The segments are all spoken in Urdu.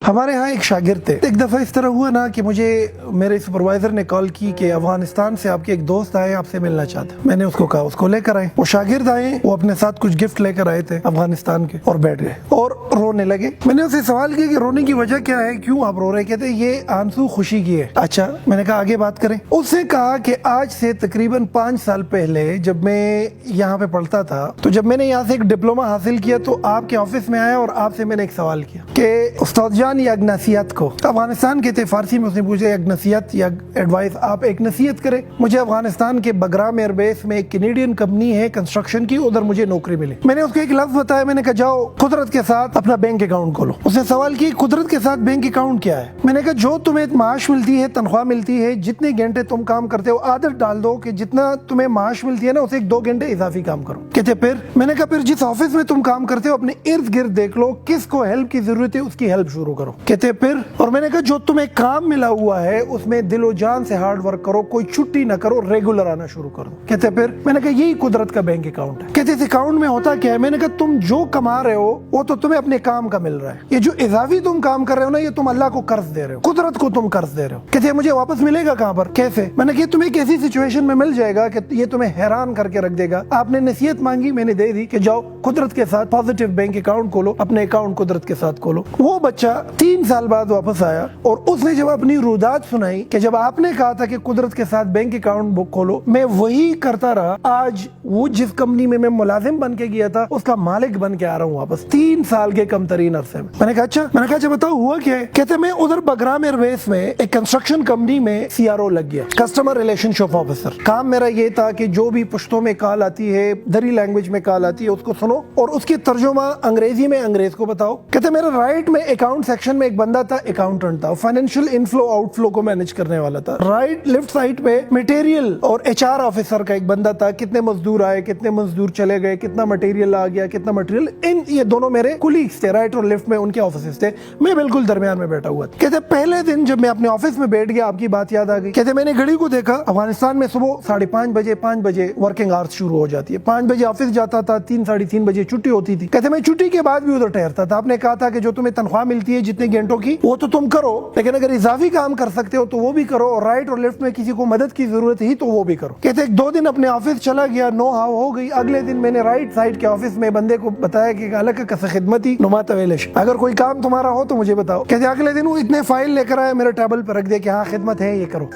ہمارے ہاں ایک شاگرد تھے. ایک دفعہ اس طرح ہوا نا کہ مجھے میرے سپروائزر نے کال کی کہ افغانستان سے آپ کے ایک دوست آئے, آپ سے ملنا چاہتے ہیں. میں نے اس کو کہا اس کو لے کر آئے. وہ شاگرد آئے, وہ اپنے ساتھ کچھ گفٹ لے کر آئے تھے افغانستان کے, اور بیٹھ گئے اور رونے لگے. میں نے اسے سوال کیا کہ رونے کی وجہ کیا ہے, کیوں آپ رو رہے؟ کہتے یہ آنسو خوشی کی ہے. اچھا, میں نے کہا آگے بات کریں. اس سے کہا کہ آج سے تقریباً 5 سال پہلے جب میں یہاں پہ پڑھتا تھا, تو جب میں نے یہاں سے ایک ڈپلوما حاصل کیا تو آپ کے آفس میں آیا اور آپ سے میں نے ایک سوال کیا کہ استاد جان یہ اگنسیت کو افغانستان کے تھے, فارسی میں اس نے پوچھا اگنسیت یا ایڈوائس, آپ ایک نصیحت کریں. مجھے افغانستان کے بگرام ایئر بیس میں ایک کینیڈین کمپنی ہے کنسٹرکشن کی, ادھر مجھے نوکری ملی. میں نے اس کو ایک لفظ بتایا, میں نے کہا جاؤ قدرت کے ساتھ اپنا بینک اکاؤنٹ کھولو. اس نے سوال کی قدرت کے ساتھ بینک اکاؤنٹ کیا ہے؟ میں نے کہا جو تمہیں معاش ملتی ہے, تنخواہ ملتی ہے, جتنے گھنٹے تم کام کرتے ہو عادت ڈال دو کہ جتنا تمہیں معاش ملتی ہے نا اسے 2 گھنٹے اضافی کام کرو. کہتے پھر؟ میں نے کہا پھر جس آفس میں تم کام کرتے ہو اپنے ارد گرد دیکھ لو کس کو ہیلپ کی ضرورت ہے, اس کی ہیلپ شروع کرو. کہتے پھر؟ اور میں نے کہا جو تمہیں کام ملا ہوا ہے اس میں دل و جان سے ہارڈ ورک کرو, کوئی چھٹی نہ کرو, ریگولر آنا شروع کر دو. کہتے پھر؟ میں نے کہا یہی قدرت کا بینک اکاؤنٹ ہے. کہتے اس اکاؤنٹ میں ہوتا کیا ہے؟ میں نے کہا تم جو کما رہے ہو وہ تو تمہیں اپنے کام کا مل رہا ہے, یہ جو اضافی تم کام کر رہے ہو نا یہ تم اللہ کو قرض دے رہے ہو, قدرت کو تم قرض دے رہے ہو. کہتے مجھے واپس ملے گا کہاں پر, کیسے؟ میں نے کہا تمہیں ایک ایسی سچویشن میں مل جائے گا کہ یہ تمہیں حیران کر کے رکھ دے گا. آپ نے نصیحت مانگی, میں نے دے دی کہ جاؤ قدرت کے ساتھ پازیٹیو بینک اکاؤنٹ کھولو, اپنے اکاؤنٹ قدرت کے ساتھ کھولو. وہ بچہ 3 سال بعد واپس آیا اور اس نے جب اپنی رودات سنائی کہ جب آپ نے کہا تھا کہ قدرت کے ساتھ بینک اکاؤنٹ بک کھولو, میں وہی کرتا رہا. آج وہ جس کمپنی میں ملازم بن کے گیا تھا اس کا مالک بن کے آ رہا ہوں واپس 3 سال کے کم ترین عرصے میں. میں نے کہا اچھا, میں نے کہا اچھا بتاؤ ہوا کیا ہے؟ کہتے میں ادھر بگرام ایئر بیس میں ایک کنسٹرکشن کمپنی میں CRO لگ گیا, کسٹمر ریلیشن شپ آفیسر. کام میرا یہ تھا کہ جو بھی پشتوں میں کال آتی ہے, دری لینگویج میں کال آتی ہے, اس کو سنو اور اس کی ترجمہ انگریزی میں انگریز کو بتاؤ. کہتے میرا رائٹ میں اکاؤنٹ سیکشن میں ایک بندہ تھا, اکاؤنٹنٹ تھا, فائنینشیل انفلو آؤٹ فلو کو مینج کرنے والا تھا. رائٹ لیفٹ سائڈ پہ مٹیریل اور HR آفیسر کا ایک بندہ تھا, کتنے مزدور آئے, کتنے مزدور چلے گئے, کتنا مٹیریل آ گیا, کتنا مٹیریل. یہ دونوں میرے کولیگز تھے, رائٹ اور لیفٹ میں ان کے آفیسز تھے, میں بالکل درمیان میں بیٹھا ہوا تھا. کہتے پہلے دن جب میں اپنے آفس میں بیٹھ گیا آپ کی بات یاد آ گئی. کہتے میں نے گھڑی کو دیکھا, افغانستان میں صبح 5:30 بجے ورکنگ آورس شروع ہو جاتی ہے, 5 بجے آفس جاتا تھا, 3 بجے چھٹی ہوتی تھی. کہتے میں چھٹی کے بعد بھی ادھر ٹھہرتا تھا. آپ نے کہا تھا کہ جو تمہیں تنخواہ ملتی ہے جتنے گھنٹوں کی وہ تو تم کرو, لیکن اگر اضافی کام کر سکتے ہو تو وہ بھی کرو, اور رائٹ اور لیفٹ میں کسی کو مدد کی ضرورت ہی تو وہ بھی کرو. کہتے 2 دن اپنے آفس چلا گیا, نو ہاو ہو گئی. اگلے دن میں نے رائٹ سائڈ کے آفس میں بندے کو بتایا کہ الگ کس خدمتی نما طویلش, اگر کوئی کام تمہارا ہو تو مجھے بتاؤ. کہتے اگلے دن وہ اتنے فائل لے کر آیا, میرے ٹیبل پر رکھ دیا کہ ہاں خدمت ہے یہ کرو.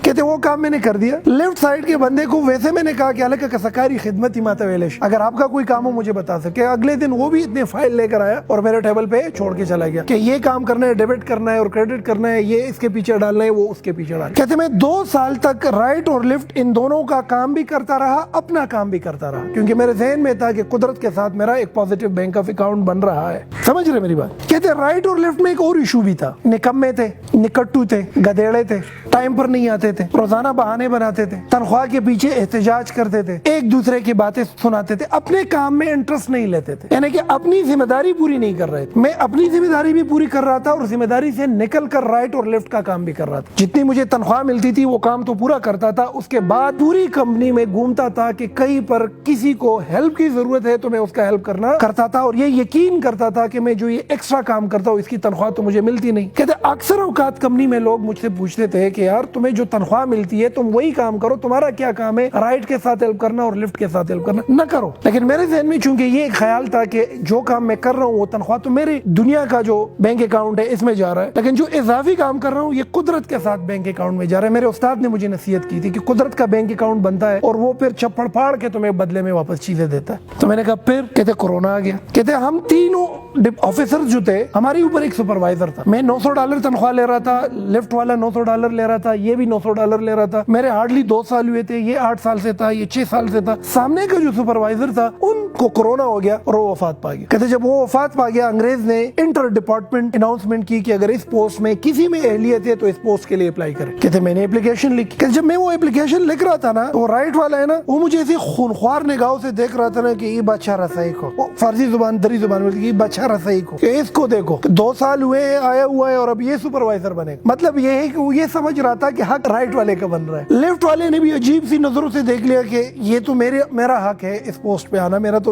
کہتے وہ کام میں نے کر دیا. لیفٹ سائڈ کے بندے کو ویسے میں نے کہا کہ الگ کسکاری خدمتی ما طویلش, اگر آپ کا کوئی کام ہو مجھے بتا سکے. اگلے دن وہ بھی اتنے فائل لے کر آیا اور میرے ٹیبل پہ چھوڑ کے چلا گیا کہ یہ کام کرنا ہے, ڈیبٹ کرنا ہے اور کریڈٹ کرنا ہے, یہ اس کے پیچھے ڈالنا ہے, وہ اس کے پیچھے ڈالنا. کہتے میں 2 سال تک رائٹ اور لیفٹ ان دونوں کا کام بھی کرتا رہا, اپنا کام بھی کرتا رہا, کیونکہ میرے ذہن میں تھا کہ قدرت کے ساتھ میرا ایک پازیٹیو بینک آف اکاؤنٹ بن رہا ہے. سمجھ رہے میری بات؟ کہتے رائٹ اور لیفٹ میں ایک اور ایشو بھی تھا, نکمے تھے, نکٹو تھے, گدیڑے تھے, ٹائم پر نہیں آتے تھے, روزانہ بہانے بناتے تھے, تنخواہ کے پیچھے احتجاج کرتے تھے, ایک دوسرے کی باتیں سناتے تھے, اپنے کام میں انٹرسٹ نہیں لیتے تھے, یعنی کہ اپنی ذمہ داری پوری نہیں کر رہے تھے. میں اپنی ذمہ داری بھی پوری کر رہا تھا اور ذمہ داری سے نکل کر رائٹ اور لیفٹ کا کام بھی کر رہا تھا. جتنی مجھے تنخواہ ملتی تھی وہ کام تو پورا کرتا تھا, اس کے بعد پوری کمپنی میں گھومتا تھا کہ کہیں پر کسی کو ہیلپ کی ضرورت ہے تو میں اس کا ہیلپ کرتا تھا, اور یہ یقین کرتا تھا کہ میں جو یہ ایکسٹرا کام کرتا ہوں اس کی تنخواہ تو مجھے ملتی نہیں. کہتے اکثر اوقات کمپنی میں لوگ مجھ سے پوچھتے تھے کہ یار تمہیں جو تنخواہ ملتی ہے تم وہی کام کرو, تمہارا کیا کام ہے رائٹ کے ساتھ ہیلپ کرنا اور لیفٹ کے ساتھ ہیلپ کرنا, نہ کرو. لیکن میرے ذہن میں چونکہ یہ خیال تھا کہ جو کام میں کر رہا ہوں وہ تنخواہ تو میری دنیا کا جو بینک اکاؤنٹ ہے اس میں جا رہا ہے, لیکن جو اضافی کام کر رہا ہوں یہ قدرت کے ساتھ بینک اکاؤنٹ میں جا رہا ہے. میرے استاد نے مجھے نصیحت کی تھی کہ قدرت کا بینک اکاؤنٹ بنتا ہے اور وہ پھر چپڑ پھاڑ کے تمہیں بدلے میں واپس چیزیں دیتا ہے. تو میں نے کہا پھر؟ کہتے کورونا آ گیا. کہتے ہم تینوں آفیسر جو تھے, ہمارے اوپر ایک سپروائزر تھا. میں $900 تنخواہ لے رہا تھا, لیفٹ والا $900 لے رہا تھا, یہ بھی $900 لے رہا تھا. میرے ہارڈلی 2 سال ہوئے تھے, یہ 8 سال سے تھا, یہ 6 سال سے تھا. سامنے کا جو سپروائزر تھا ان کو کورونا ہو گیا اور وہ وفات پا گیا. کہتے جب وہ وفات پا گیا انگریز نے انٹر ڈپارٹمنٹ اناؤنسمنٹ کی کہ اگر اس پوسٹ میں کسی میں اہلیت ہے تو اس پوسٹ کے لیے اپلائی کرے. کہتے میں نے اپلیکیشن لکھی. کہ جب میں وہ اپلیکیشن لکھ رہا تھا نا, وہ رائٹ والا ہے نا, وہ مجھے ایسی خونخوار نگاہوں سے دیکھ رہا تھا نا کہ یہ بادشاہ رسائی کو, فارسی زبان دری زبان میں یہ بادشاہ رسائی کو, کہ اس کو دیکھو 2 سال ہوئے آیا ہوا ہے اور اب یہ سپروائزر بنے. مطلب یہ ہے کہ وہ یہ سمجھ رہا تھا کہ حق رائٹ والے کا بن رہا ہے. لیفٹ والے نے بھی عجیب سی نظروں سے دیکھ لیا کہ یہ تو میرا حق ہے اس پوسٹ پہ آنا, میرا تو